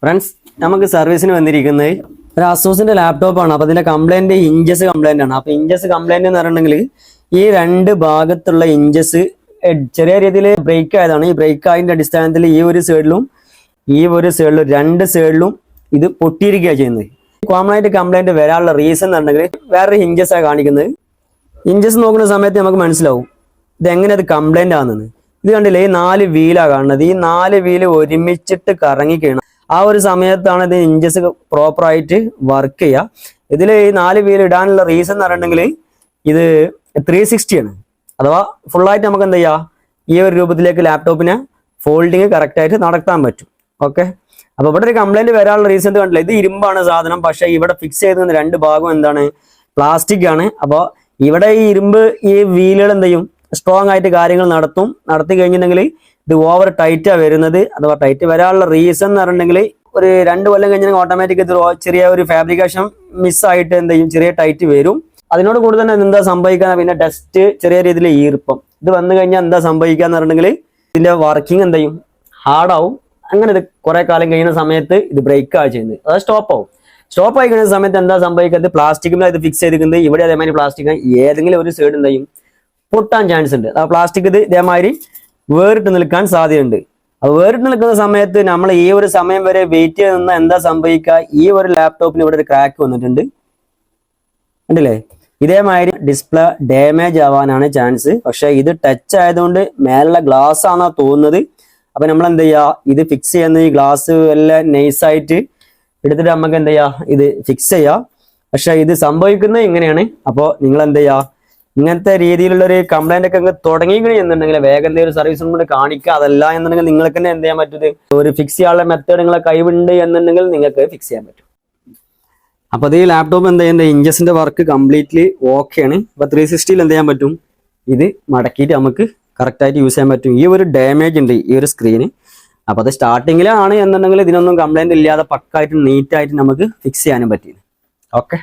Friends, നമുക്ക് സർവീസിന് വന്നിരിക്കുന്നത് ഒരു അസൂസിന്റെ ലാപ്ടോപ്പാണ്. അപ്പോൾ ഇതിന്റെ കംപ്ലൈന്റ് ഇഞ്ചസ് കംപ്ലൈന്റ് ആണ്. അപ്പോൾ ഇഞ്ചസ് കംപ്ലൈന്റ് എന്ന് പറഞ്ഞിട്ടുണ്ടെങ്കിൽ ഈ രണ്ട് ഭാഗത്തുള്ള ഇഞ്ചസ് ചെറിയ രീതിയിൽ ബ്രേക്ക് ആയതാണ്. ഈ ബ്രേക്ക് ആയതിന്റെ അടിസ്ഥാനത്തിൽ ഈ ഒരു സൈഡിലും രണ്ട് സൈഡിലും ഇത് പൊട്ടിയിരിക്കുകയാണ് ചെയ്യുന്നത്. കോമൺ ആയിട്ട് കംപ്ലൈന്റ് വരാനുള്ള റീസൺ എന്ന് പറഞ്ഞിട്ടുണ്ടെങ്കിൽ വേറൊരു ഇഞ്ചസാണ് കാണിക്കുന്നത്. ഇഞ്ചസ് നോക്കുന്ന സമയത്ത് നമുക്ക് മനസ്സിലാവും ഇതെങ്ങനെ അത് കംപ്ലൈന്റ് ആണെന്ന്. ഇത് കണ്ടില്ലേ, ഈ 4 വീലാണ് കാണുന്നത്. ഈ 4 വീല് ഒരുമിച്ചിട്ട് കറങ്ങിക്കണം. ആ ഒരു സമയത്താണ് ഇത് ഇഞ്ചസ് പ്രോപ്പറായിട്ട് വർക്ക് ചെയ്യുക. ഇതിൽ ഈ 4 വീല് ഇടാനുള്ള റീസൺ എന്ന് പറഞ്ഞിട്ടുണ്ടെങ്കിൽ ഇത് 360 ആണ്. അഥവാ ഫുള്ളായിട്ട് നമുക്ക് എന്താ ചെയ്യുക, ഈ ഒരു രൂപത്തിലേക്ക് ലാപ്ടോപ്പിനെ ഫോൾഡിങ് കറക്റ്റായിട്ട് നടത്താൻ പറ്റും. ഓക്കെ, അപ്പോൾ ഇവിടെ ഒരു കംപ്ലൈന്റ് വരാനുള്ള റീസൺ കണ്ടില്ല. ഇത് ഇരുമ്പാണ് സാധനം, പക്ഷേ ഇവിടെ ഫിക്സ് ചെയ്ത് 2 ഭാഗം എന്താണ്, പ്ലാസ്റ്റിക് ആണ്. അപ്പോൾ ഇവിടെ ഈ ഇരുമ്പ് ഈ വീലുകൾ എന്ത് ചെയ്യും, സ്ട്രോങ് ആയിട്ട് കാര്യങ്ങൾ നടത്തി കഴിഞ്ഞിട്ടുണ്ടെങ്കിൽ ഇത് ഓവർ ടൈറ്റാണ് വരുന്നത്. അഥവാ ടൈറ്റ് വരാനുള്ള റീസൺ എന്ന് പറഞ്ഞിട്ടുണ്ടെങ്കിൽ ഒരു 2 കൊല്ലം കഴിഞ്ഞാൽ ഓട്ടോമാറ്റിക് ഇത് ചെറിയ ഒരു ഫാബ്രിക്കേഷൻ മിസ്സായിട്ട് എന്ത് ചെയ്യും, ചെറിയ ടൈറ്റ് വരും. അതിനോട് കൂടി തന്നെ എന്താ സംഭവിക്കുക, പിന്നെ ഡസ്റ്റ്, ചെറിയ രീതിയിൽ ഈർപ്പം ഇത് വന്നു കഴിഞ്ഞാൽ എന്താ സംഭവിക്കുക എന്ന് പറഞ്ഞിട്ടുണ്ടെങ്കിൽ ഇതിന്റെ വർക്കിംഗ് എന്ത് ചെയ്യും, ഹാർഡാവും. അങ്ങനെ ഇത് കുറെ കാലം കഴിയുന്ന സമയത്ത് ഇത് ബ്രേക്ക് ആണ് ചെയ്യുന്നത്, അത് സ്റ്റോപ്പ് ആയി കഴിയുന്ന സമയത്ത് എന്താ സംഭവിക്കുന്നത്, പ്ലാസ്റ്റിക്കിലാണ് ഇത് ഫിക്സ് ചെയ്തിരിക്കുന്നത്. ഇവിടെ അതേമാതിരി പ്ലാസ്റ്റിക് ഏതെങ്കിലും ഒരു സൈഡ് എന്ത് ചെയ്യും, പൊട്ടാൻ ചാൻസ് ഉണ്ട്. ആ പ്ലാസ്റ്റിക് ഇത് ഇതേമാതിരി വേറിട്ട് നിൽക്കാൻ സാധ്യതയുണ്ട്. അത് വേറിട്ട് നിൽക്കുന്ന സമയത്ത് നമ്മൾ ഈ ഒരു സമയം വരെ വെയിറ്റ് ചെയ്ത് നിന്നാൽ എന്താ സംഭവിക്കുക, ഈ ഒരു ലാപ്ടോപ്പിന് ഇവിടെ ഒരു ക്രാക്ക് വന്നിട്ടുണ്ട്, കണ്ടില്ലേ. ഇതേമാതിരി ഡിസ്പ്ലേ ഡാമേജ് ആവാനാണ് ചാൻസ്. പക്ഷെ ഇത് ടച്ച് ആയതുകൊണ്ട് മേലുള്ള ഗ്ലാസ് ആണെന്നാ തോന്നുന്നത്. അപ്പൊ നമ്മൾ എന്ത് ചെയ്യുക, ഇത് ഫിക്സ് ചെയ്യുന്ന ഈ ഗ്ലാസ് എല്ലാം നൈസായിട്ട് എടുത്തിട്ട് നമുക്ക് എന്ത് ചെയ്യുക, ഇത് ഫിക്സ് ചെയ്യുക. പക്ഷെ ഇത് സംഭവിക്കുന്നത് ഇങ്ങനെയാണ്. അപ്പോൾ നിങ്ങൾ എന്ത് ചെയ്യുക, ഇങ്ങനത്തെ രീതിയിലുള്ള ഒരു കംപ്ലൈന്റ് ഒക്കെ അങ്ങ് തുടങ്ങിക്കണി എന്നുണ്ടെങ്കിൽ വേഗം എന്തെങ്കിലും സർവീസ് കൊണ്ട് കാണിക്കുക. അതല്ല എന്നുണ്ടെങ്കിൽ നിങ്ങൾക്ക് തന്നെ എന്ത് ചെയ്യാൻ പറ്റും, ഒരു ഫിക്സ് ചെയ്യാനുള്ള മെത്തേഡ് നിങ്ങളെ കൈവുണ്ട് എന്നുണ്ടെങ്കിൽ നിങ്ങൾക്ക് ഫിക്സ് ചെയ്യാൻ പറ്റും. അപ്പോൾ അത് ഈ ലാപ്ടോപ്പ് എന്ത് ചെയ്യുന്നത്, ഇഞ്ചസിന്റെ വർക്ക് കംപ്ലീറ്റ്ലി ഓക്കെയാണ്. അപ്പോൾ 360 എന്ത് ചെയ്യാൻ പറ്റും, ഇത് മടക്കിയിട്ട് നമുക്ക് കറക്റ്റായിട്ട് യൂസ് ചെയ്യാൻ പറ്റും. ഈ ഒരു ഡാമേജ് ഉണ്ട് ഈ ഒരു സ്ക്രീന്. അപ്പോൾ അത് സ്റ്റാർട്ടിങ്ങിലാണ് എന്നുണ്ടെങ്കിൽ ഇതിനൊന്നും കംപ്ലൈന്റ് ഇല്ലാതെ പക്കായിട്ട് നീറ്റായിട്ട് നമുക്ക് ഫിക്സ് ചെയ്യാനും പറ്റും. ഓക്കെ.